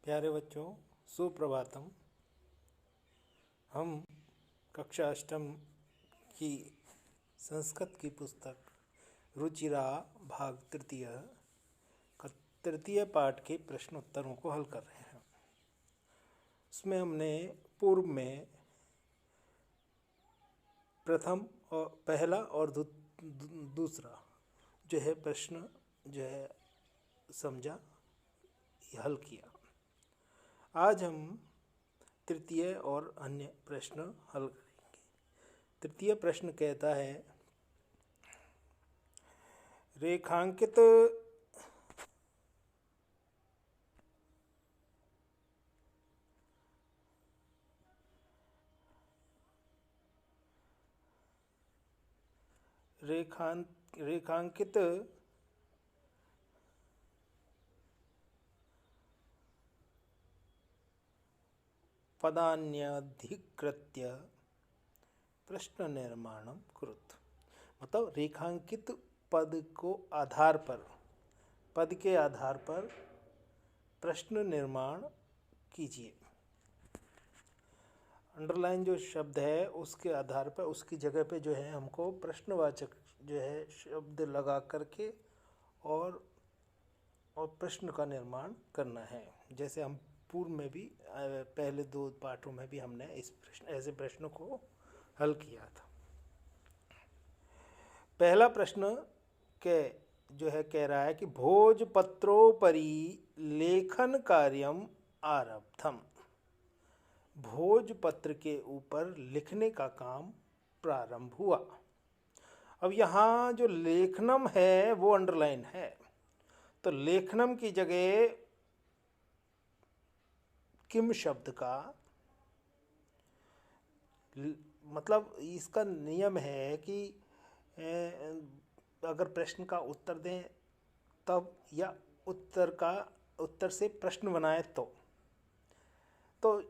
प्यारे बच्चों, सुप्रभातम। हम कक्षा अष्टम की संस्कृत की पुस्तक रुचिरा भाग तृतीय का तृतीय पाठ के प्रश्नोत्तरों को हल कर रहे हैं। उसमें हमने पूर्व में प्रथम और पहला और दूसरा जो है प्रश्न जो है समझा, हल किया। आज हम तृतीय और अन्य प्रश्न हल करेंगे। तृतीय प्रश्न कहता है, रेखांकित रेखांकित पदान्यधिकृत्य प्रश्न निर्माणम कुरुत। मतलब रेखांकित पद को आधार पर, पद के आधार पर प्रश्न निर्माण कीजिए। अंडरलाइन जो शब्द है उसके आधार पर, उसकी जगह पे जो है हमको प्रश्नवाचक जो है शब्द लगा करके और प्रश्न का निर्माण करना है। जैसे हम पूर्व में भी पहले दो पाठों में भी हमने ऐसे प्रश्नों को हल किया था। पहला प्रश्न के जो है कह रहा है कि भोजपत्रोपरि लेखन कार्यम आरब्धम। भोजपत्र के ऊपर लिखने का काम प्रारंभ हुआ। अब यहाँ जो लेखनम है वो अंडरलाइन है, तो लेखनम की जगह किम शब्द का, मतलब इसका नियम है कि अगर प्रश्न का उत्तर दें तब, या उत्तर से प्रश्न बनाए तो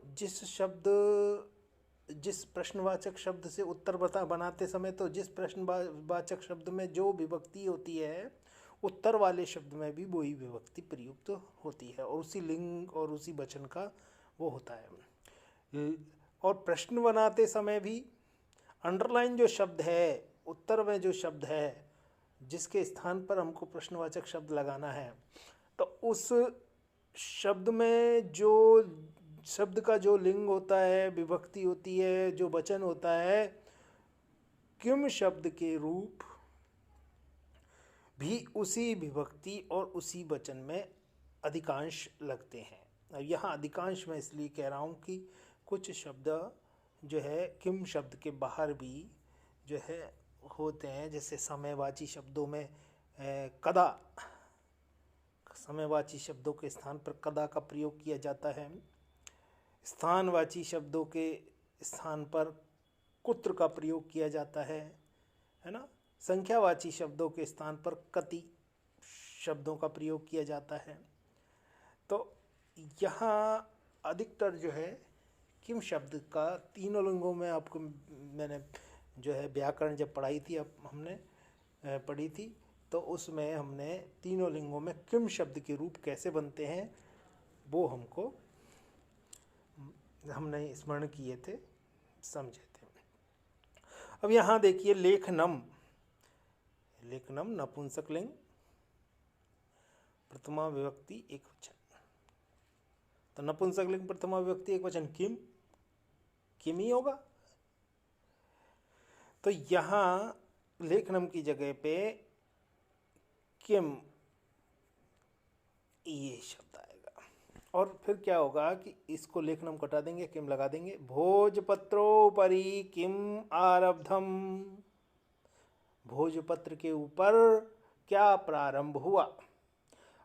जिस प्रश्नवाचक शब्द से उत्तर बनाते समय, तो जिस प्रश्नवाचक शब्द में जो विभक्ति होती है उत्तर वाले शब्द में भी वही विभक्ति प्रयुक्त होती है और उसी लिंग और उसी वचन का वो होता है। और प्रश्न बनाते समय भी अंडरलाइन जो शब्द है, उत्तर में जो शब्द है जिसके स्थान पर हमको प्रश्नवाचक शब्द लगाना है, तो उस शब्द में जो शब्द का जो लिंग होता है, विभक्ति होती है, जो वचन होता है, किम शब्द के रूप भी उसी विभक्ति और उसी वचन में अधिकांश लगते हैं। अब यहाँ अधिकांश मैं इसलिए कह रहा हूँ कि कुछ शब्द जो है किम शब्द के बाहर भी जो है होते हैं। जैसे समयवाची शब्दों में कदा, समयवाची शब्दों के स्थान पर कदा का प्रयोग किया जाता है। स्थानवाची शब्दों के स्थान पर कुत्र का प्रयोग किया जाता है ना। संख्यावाची शब्दों के स्थान पर कति शब्दों का प्रयोग किया जाता है। तो यहाँ अधिकतर जो है किम शब्द का तीनों लिंगों में, आपको मैंने जो है व्याकरण जब पढ़ाई थी, अब हमने पढ़ी थी, तो उसमें हमने तीनों लिंगों में किम शब्द के रूप कैसे बनते हैं वो हमने स्मरण किए थे, समझे थे। अब यहाँ देखिए, लेखनम नपुंसक लिंग, प्रथमा विभक्ति एक वचन। तो नपुंसक लिंग प्रथमा विभक्ति एक वचन किम ही होगा। तो यहाँ लेखनम की जगह पे किम ये शब्द आएगा। और फिर क्या होगा कि इसको लेखनम कटा देंगे, किम लगा देंगे। भोजपत्रोपरि किम आरब्धम। भोजपत्र के ऊपर क्या प्रारंभ हुआ।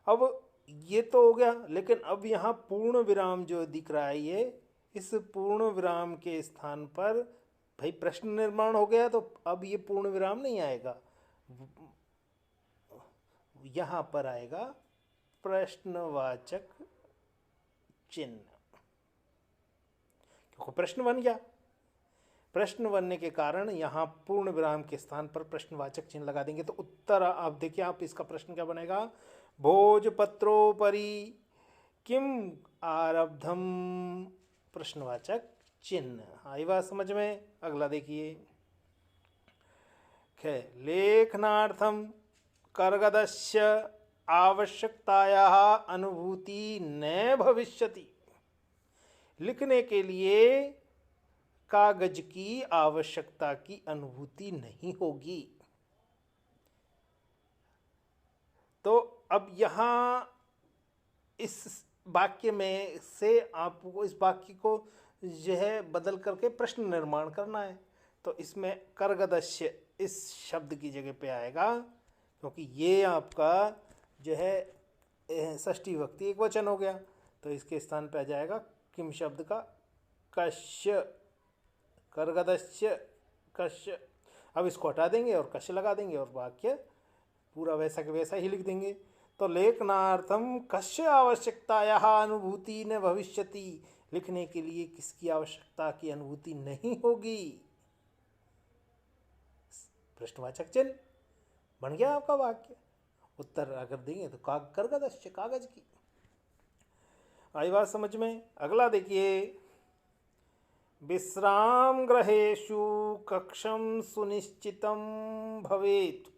अब ये तो हो गया, लेकिन अब यहाँ पूर्ण विराम जो दिख रहा है, ये इस पूर्ण विराम के स्थान पर भाई प्रश्न निर्माण हो गया, तो अब ये पूर्ण विराम नहीं आएगा, यहाँ पर आएगा प्रश्नवाचक चिन्ह, क्योंकि प्रश्न बन गया। प्रश्न बनने के कारण यहाँ पूर्ण विराम के स्थान पर प्रश्नवाचक चिन्ह लगा देंगे। तो उत्तर, आप देखिए, आप इसका प्रश्न क्या बनेगा। भोजपत्रोपरि किम आरब्धम प्रश्नवाचक चिन्ह। आई बात समझ में। अगला देखिए, लेखनार्थम कर्गदस्य आवश्यकतायाः अनुभूति न भविष्यति। लिखने के लिए कागज की आवश्यकता की अनुभूति नहीं होगी। तो अब यहाँ इस वाक्य में से आपको इस वाक्य को जो है बदल करके प्रश्न निर्माण करना है। तो इसमें कर्गदस्य इस शब्द की जगह पे आएगा, क्योंकि ये आपका जो है षष्ठी विभक्ति एक वचन हो गया। तो इसके स्थान पे आ जाएगा किम शब्द का कश्य, कर्गदस्य कश्य। अब इसको हटा देंगे और कश्य लगा देंगे और वाक्य पूरा वैसा के वैसा ही लिख देंगे। तो लेखनार्थम कस्य आवश्यकतायाः अनुभूति न भविष्यति। लिखने के लिए किसकी आवश्यकता की अनुभूति नहीं होगी। प्रश्नवाचक चिन्ह बन गया आपका वाक्य। उत्तर अगर देंगे तो कर्गदस्य कागज की। आई बात समझ में। अगला देखिए, विश्राम गृहेषु कक्षम सुनिश्चितम भवेत्।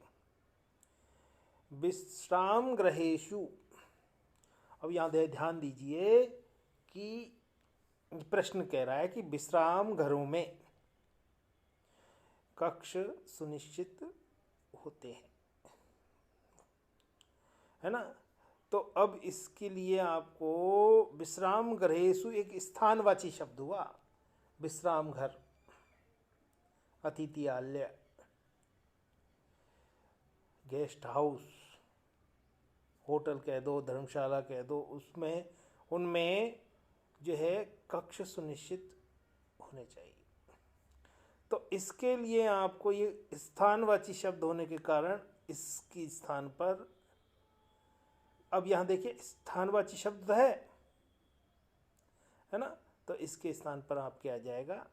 विश्राम गृहेषु, अब यहाँ ध्यान दीजिए कि प्रश्न कह रहा है कि विश्राम घरों में कक्ष सुनिश्चित होते हैं, है ना। तो अब इसके लिए आपको विश्राम गृहेषु एक स्थानवाची शब्द हुआ। विश्राम घर, अतिथियालय, गेस्ट हाउस, होटल कह दो, धर्मशाला कह दो, उसमें उनमें जो है कक्ष सुनिश्चित होने चाहिए। तो इसके लिए आपको ये स्थानवाची शब्द होने के कारण इसके स्थान पर, अब यहाँ देखिए स्थानवाची शब्द है ना, तो इसके स्थान पर आपके आ जाएगा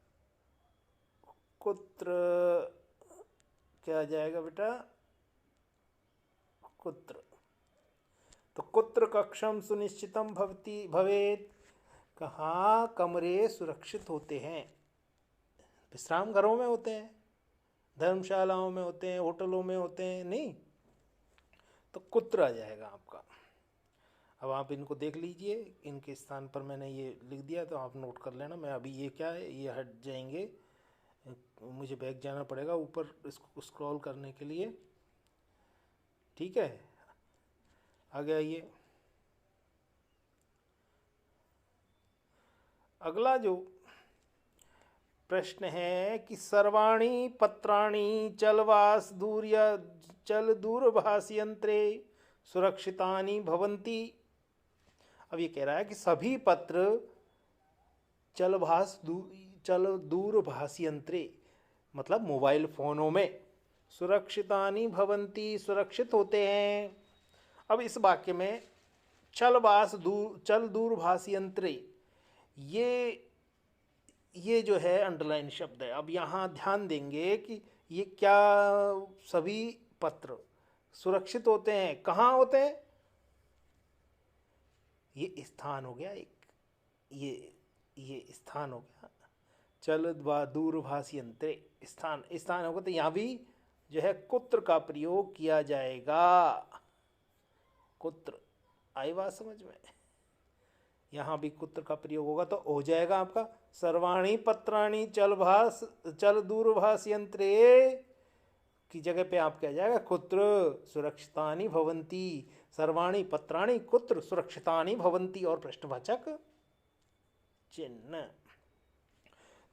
कुत्र। क्या आ जाएगा बेटा? कुत्र। तो कुत्र कक्षम सुनिश्चितम भवति भवेत्। कहाँ कमरे सुरक्षित होते हैं? विश्राम घरों में होते हैं, धर्मशालाओं में होते हैं, होटलों में होते हैं नहीं। तो कुत्र आ जाएगा आपका। अब आप इनको देख लीजिए, इनके स्थान पर मैंने ये लिख दिया, तो आप नोट कर लेना। मैं अभी ये क्या है, ये हट जाएंगे, मुझे बैक जाना पड़ेगा ऊपर इसको स्क्रॉल करने के लिए। ठीक है, आ गया ये। अगला जो प्रश्न है कि सर्वाणी पत्राणि चल दूरभाष यंत्रे सुरक्षितानि भवन्ति। अब ये कह रहा है कि सभी पत्र चल दूरभाष यंत्रे, मतलब मोबाइल फोनों में, सुरक्षितानि भवन्ति, सुरक्षित होते हैं। अब इस वाक्य में चल दूरभाष यंत्रे, ये जो है अंडरलाइन शब्द है। अब यहाँ ध्यान देंगे कि ये क्या सभी पत्र सुरक्षित होते हैं। कहाँ होते हैं? ये स्थान हो गया एक, ये स्थान हो गया। चल दूरभाष यंत्रे, स्थान होगा। तो यहाँ भी जो है कुत्र का प्रयोग किया जाएगा। कुत्र, आई बात समझ में। यहाँ भी कुत्र का प्रयोग होगा तो हो जाएगा आपका सर्वाणी पत्राणी चल दूरभाष यंत्रे की जगह पे आप क्या जाएगा कुत्र सुरक्षितानि भवन्ति। सर्वाणी पत्राणि कुत्र सुरक्षितानि भवन्ति और प्रश्नवाचक चिन्ह।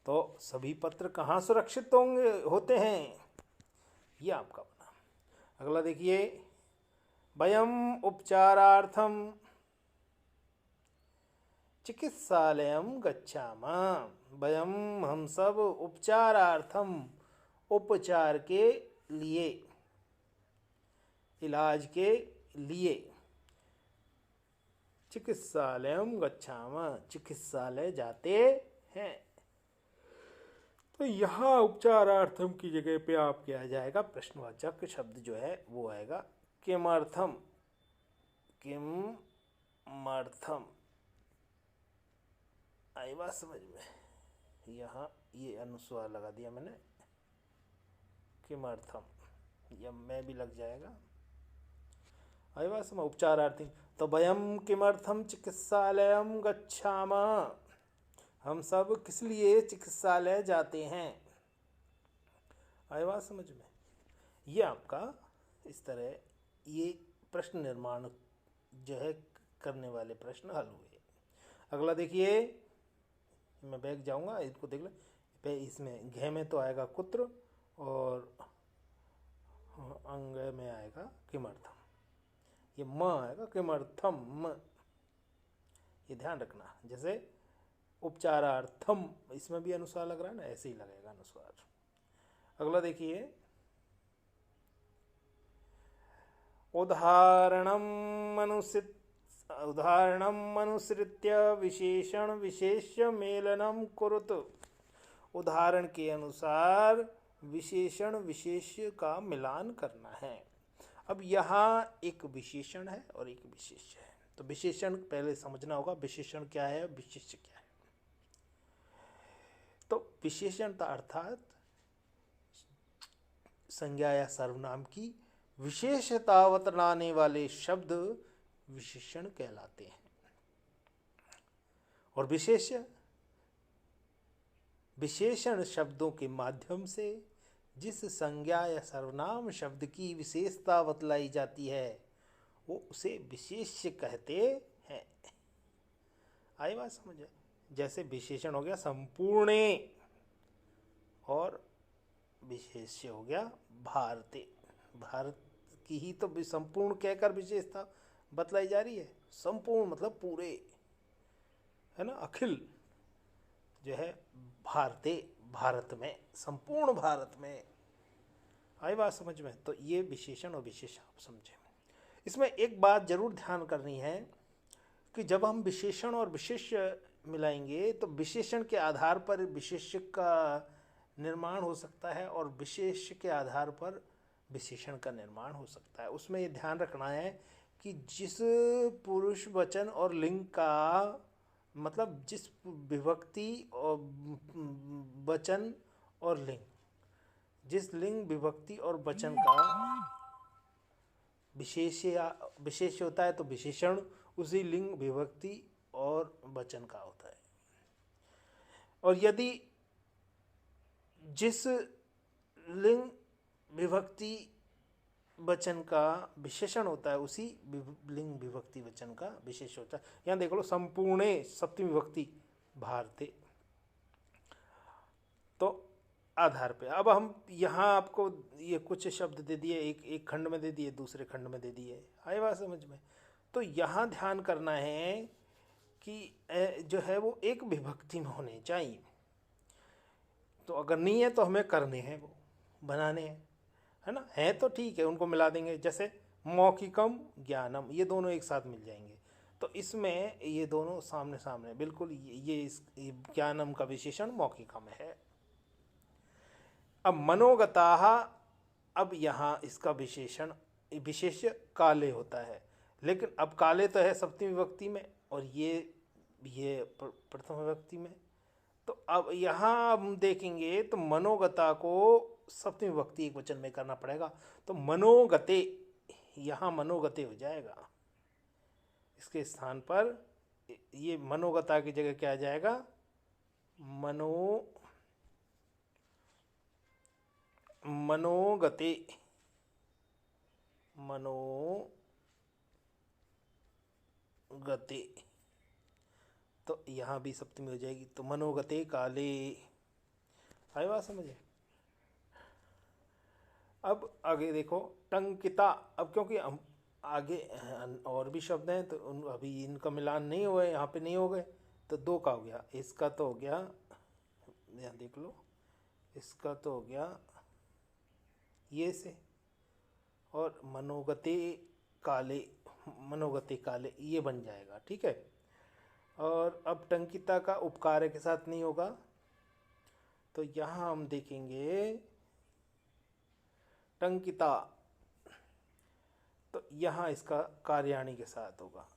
तो सभी पत्र कहाँ सुरक्षित होते हैं, ये आपका बना। अगला देखिए, वयम उपचारार्थम चिकित्सालयम गच्छामः। वयम, हम सब, उपचारार्थम, उपचार के लिए, इलाज के लिए, चिकित्सालयम गच्छामः, चिकित्सालय जाते हैं। तो यहाँ उपचारार्थम की जगह पे आपके आ जाएगा प्रश्नवाचक शब्द जो है वो आएगा किमर्थम। किमर्थम, आई बात समझ में। यहाँ ये अनुस्वार लगा दिया मैंने, किमर्थम, यह मैं भी लग जाएगा। आई बात समझ। उपचारार्थी, तो वयम किमर्थम चिकित्सालयम गच्छामः, हम सब किस लिए चिकित्सालय जाते हैं। आई बात समझ में। ये आपका इस तरह ये प्रश्न निर्माण जो है करने वाले प्रश्न हल हुए। अगला देखिए, मैं बैग जाऊंगा, इसको देख ले। इसमें घे में तो आएगा कुत्र और अंग में आएगा किमर्थम, ये म आएगा किमर्थम, ये ध्यान रखना। जैसे उपचारार्थम, इसमें भी अनुस्वार लग रहा है ना, ऐसे ही लगेगा अनुस्वार। अगला देखिए, उदाहरणम अनुसृत्य विशेषण विशेष्य मेलनम कुरुत, उदाहरण के अनुसार विशेषण विशेष्य का मिलान करना है। अब यहाँ एक विशेषण है और एक विशेष्य है, तो विशेषण पहले समझना होगा, विशेषण क्या है, विशेष्य क्या है। तो विशेषणता अर्थात संज्ञा या सर्वनाम की विशेषता बतलाने वाले शब्द विशेषण कहलाते हैं। और विशेषण शब्दों के माध्यम से जिस संज्ञा या सर्वनाम शब्द की विशेषता बतलाई जाती है वो उसे विशेष्य कहते हैं। आई बात समझ। जैसे विशेषण हो गया संपूर्णे और विशेष्य हो गया भारते, भारत की ही तो संपूर्ण कहकर विशेषता बतलाई जा रही है। संपूर्ण मतलब पूरे, है ना, अखिल जो है भारते, भारत में, संपूर्ण भारत में। आई बात समझ में। तो ये विशेषण और विशेष आप समझे। इसमें एक बात जरूर ध्यान करनी है कि जब हम विशेषण और विशेष्य मिलाएंगे तो विशेषण के आधार पर विशेष्य का निर्माण हो सकता है और विशेष्य के आधार पर विशेषण का निर्माण हो सकता है। उसमें ये ध्यान रखना है कि जिस पुरुष वचन और लिंग का मतलब जिस विभक्ति और वचन और लिंग, जिस लिंग विभक्ति और वचन का विशेष होता है तो विशेषण उसी लिंग विभक्ति और वचन का होता है। और यदि जिस लिंग विभक्ति वचन का विशेषण होता है उसी लिंग विभक्ति वचन का विशेष होता है। यहाँ देख लो, संपूर्णे सप्तमी विभक्ति भारते, तो आधार पे। अब हम यहाँ आपको ये कुछ शब्द दे दिए, एक खंड में दे दिए, दूसरे खंड में दे दिए। आई बात समझ में। तो यहाँ ध्यान करना है कि जो है वो एक विभक्ति में होने चाहिए। तो अगर नहीं है तो हमें करने हैं, वो बनाने हैं, है ना। है तो ठीक है, उनको मिला देंगे। जैसे मौखिकम ज्ञानम, ये दोनों एक साथ मिल जाएंगे। तो इसमें ये दोनों सामने सामने बिल्कुल, ये ज्ञानम का विशेषण मौखिकम है। अब मनोगताः, अब यहाँ इसका विशेषण विशेष्य काले होता है, लेकिन अब काले तो है सप्तमी विभक्ति में और ये प्रथम विभक्ति में। तो अब यहाँ हम देखेंगे तो मनोगता को सप्तमी विभक्ति एक वचन में करना पड़ेगा। तो मनोगते, यहाँ मनोगते हो जाएगा। इसके स्थान पर ये मनोगता की जगह क्या आ जाएगा, मनोगते, मनोगते। तो यहाँ भी सप्तमी हो जाएगी, तो मनोगते काले। आई बात समझे। अब आगे देखो, टंकिता। अब क्योंकि हम आगे और भी शब्द हैं तो अभी इनका मिलान नहीं हुआ है, यहाँ पे नहीं हो गए, तो दो का हो गया। इसका तो हो गया, यहाँ देख लो, इसका तो हो गया ये से, और मनोगते काले, मनोगते काले ये बन जाएगा, ठीक है। और अब टंकिता का उपकार के साथ नहीं होगा, तो यहाँ हम देखेंगे टंकिता, तो यहाँ इसका कार्याणी के साथ होगा।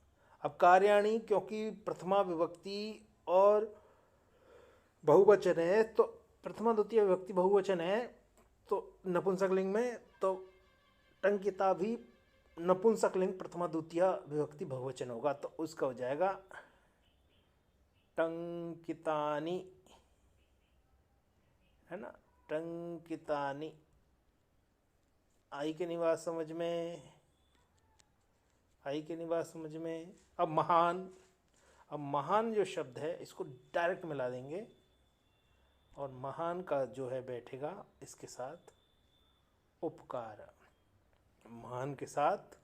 अब कार्याणी क्योंकि प्रथमा विभक्ति और बहुवचन है तो प्रथमा द्वितीय विभक्ति बहुवचन है तो नपुंसक लिंग में तो टंकिता भी नपुंसक लिंग प्रथमा द्वितीय विभक्ति बहुवचन होगा, तो उसका हो जाएगा टंकितानि, है ना, टंकितानि। आई के निवास समझ में, आई के निवास समझ में। अब महान, अब महान जो शब्द है इसको डायरेक्ट मिला देंगे और महान का जो है बैठेगा इसके साथ उपकार, महान के साथ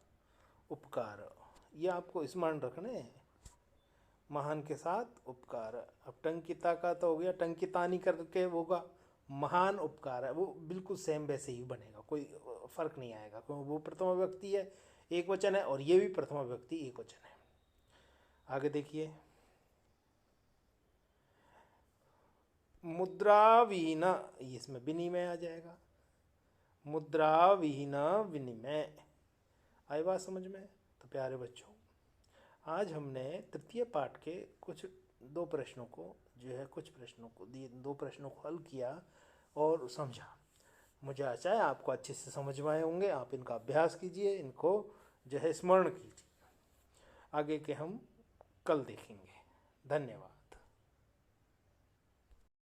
उपकार, ये आपको स्मरण रखने हैं, महान के साथ उपकार। अब टंकिता का तो हो गया, टंकितानी करके होगा, महान उपकार है वो बिल्कुल सेम वैसे ही बनेगा, कोई फर्क नहीं आएगा, क्योंकि वो प्रथमा व्यक्ति है एक वचन है और ये भी प्रथमा व्यक्ति एक वचन है। आगे देखिए, मुद्राविहीन, इसमें विनिमय आ जाएगा, मुद्राविहीन विनिमय। आई बात समझ में? तो प्यारे बच्चों, आज हमने तृतीय पाठ के कुछ दो प्रश्नों को जो है, कुछ प्रश्नों को दिए, दो प्रश्नों को हल किया और समझा। मुझे आशा है आपको अच्छे से समझ में आए होंगे। आप इनका अभ्यास कीजिए, इनको जो है स्मरण कीजिए। आगे के हम कल देखेंगे। धन्यवाद।